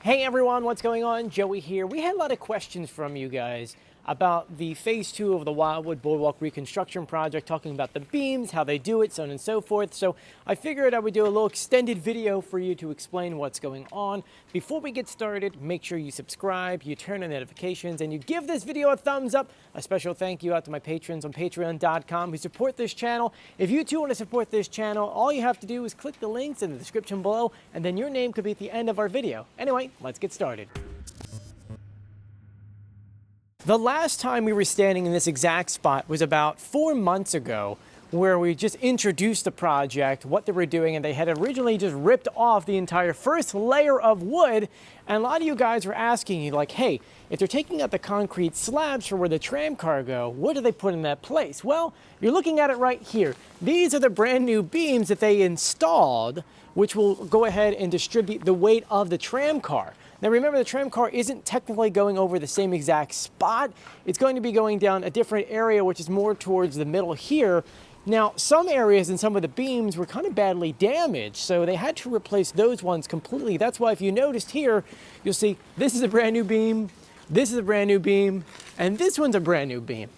Hey everyone, what's going on? Joey here. We had a lot of questions from you guys about the phase 2 of the Wildwood Boardwalk reconstruction project, talking about the beams, how they do it, so on and so forth. So I figured I would do a little extended video for you to explain what's going on. Before we get started, make sure you subscribe, you turn on notifications, and you give this video a thumbs up. A special thank you out to my patrons on patreon.com who support this channel. If you too want to support this channel, all you have to do is click the links in the description below, and then your name could be at the end of our video. Anyway, let's get started. The last time we were standing in this exact spot was about 4 months ago, where we just introduced the project, what they were doing, and they had originally just ripped off the entire first layer of wood. And a lot of you guys were asking you like, hey, if they're taking out the concrete slabs for where the tram car go, what do they put in that place? Well, you're looking at it right here. These are the brand new beams that they installed, which will go ahead and distribute the weight of the tram car. Now remember, the tram car isn't technically going over the same exact spot. It's going to be going down a different area, which is more towards the middle here. Now, some areas and some of the beams were kind of badly damaged, so they had to replace those ones completely. That's why if you noticed here, you'll see this is a brand new beam, this is a brand new beam, and this one's a brand new beam.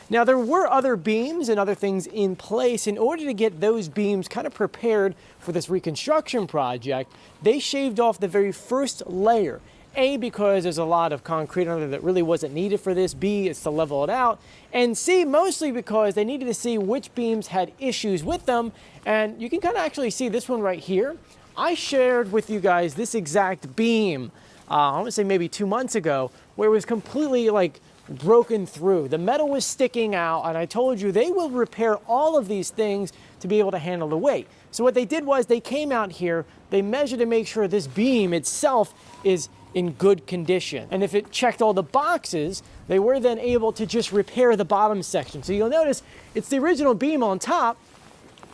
Now, there were other beams and other things in place. In order to get those beams kind of prepared for this reconstruction project, they shaved off the very first layer. A, because there's a lot of concrete under there that really wasn't needed for this. B, it's to level it out. And C, mostly because they needed to see which beams had issues with them. And you can kind of actually see this one right here. I shared with you guys this exact beam, I want to say maybe 2 months ago, where it was completely like broken through. The metal was sticking out, and I told you they will repair all of these things to be able to handle the weight. So what they did was they came out here, they measured to make sure this beam itself is in good condition. And if it checked all the boxes, they were then able to just repair the bottom section. So you'll notice it's the original beam on top,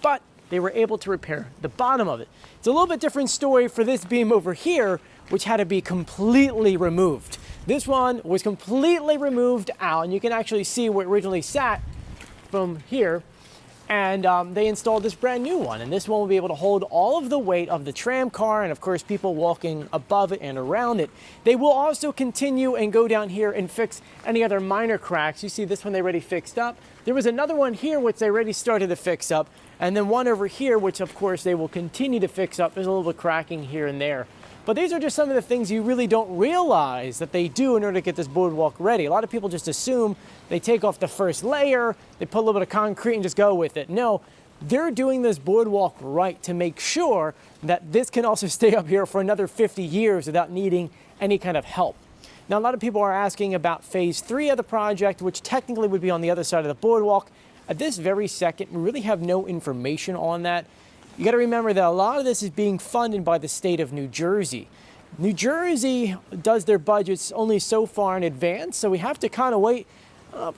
but they were able to repair the bottom of it. It's a little bit different story for this beam over here, which had to be completely removed. This one was completely removed out, and you can actually see where it originally sat from here. And they installed this brand new one, and this one will be able to hold all of the weight of the tram car and of course people walking above it and around it. They will also continue and go down here and fix any other minor cracks. You see this one they already fixed up. There was another one here which they already started to fix up, and then one over here which of course they will continue to fix up. There's a little bit of cracking here and there. But these are just some of the things you really don't realize that they do in order to get this boardwalk ready. A lot of people just assume they take off the first layer, they put a little bit of concrete and just go with it. No, they're doing this boardwalk right to make sure that this can also stay up here for another 50 years without needing any kind of help. Now, a lot of people are asking about phase 3 of the project, which technically would be on the other side of the boardwalk. At this very second, we really have no information on that. You got to remember that a lot of this is being funded by the state of New Jersey. New Jersey does their budgets only so far in advance, so we have to kind of wait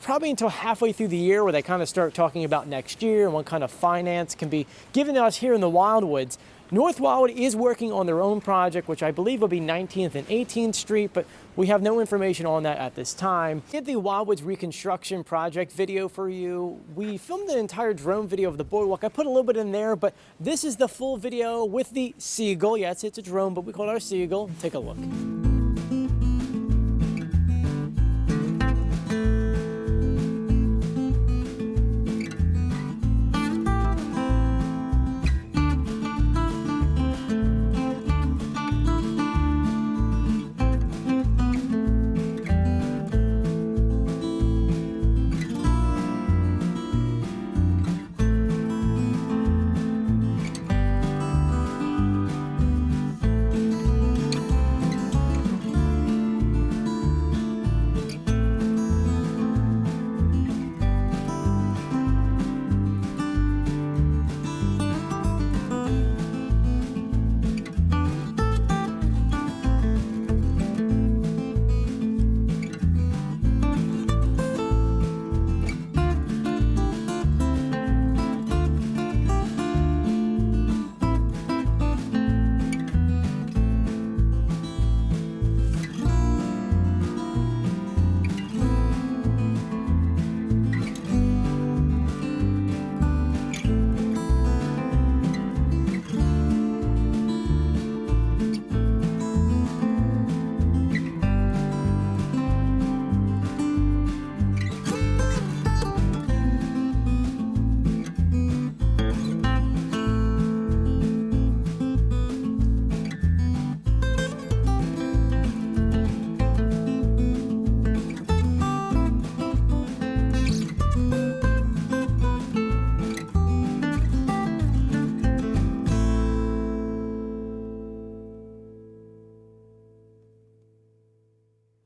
probably until halfway through the year where they kind of start talking about next year and what kind of finance can be given to us here in the Wildwoods. North Wildwood is working on their own project, which I believe will be 19th and 18th Street, but we have no information on that at this time. I did the Wildwoods reconstruction project video for you. We filmed an entire drone video of the boardwalk. I put a little bit in there, but this is the full video with the seagull. Yes, it's a drone, but we call it our seagull. Take a look.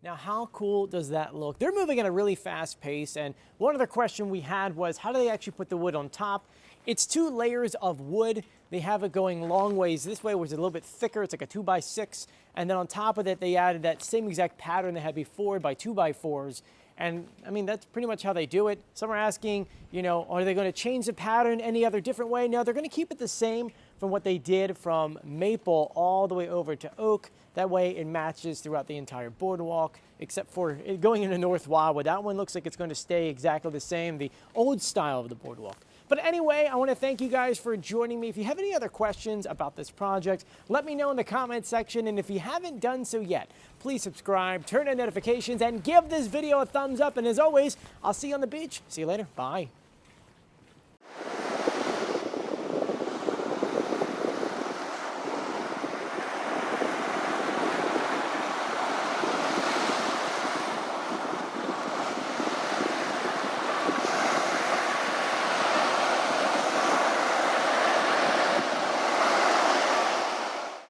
Now, how cool does that look? They're moving at a really fast pace, and one other question we had was, how do they actually put the wood on top? It's 2 layers of wood. They have it going long ways this way, which is a little bit thicker. It's like a 2x6, and then on top of it, they added that same exact pattern they had before by 2x4s. And I mean, that's pretty much how they do it. Some are asking, you know, are they going to change the pattern any other different way? No, they're going to keep it the same from what they did from maple all the way over to oak. That way it matches throughout the entire boardwalk, except for it going into North Wildwood. That one looks like it's going to stay exactly the same, the old style of the boardwalk. But anyway, I want to thank you guys for joining me. If you have any other questions about this project, let me know in the comment section. And if you haven't done so yet, please subscribe, turn on notifications, and give this video a thumbs up. And as always, I'll see you on the beach. See you later. Bye.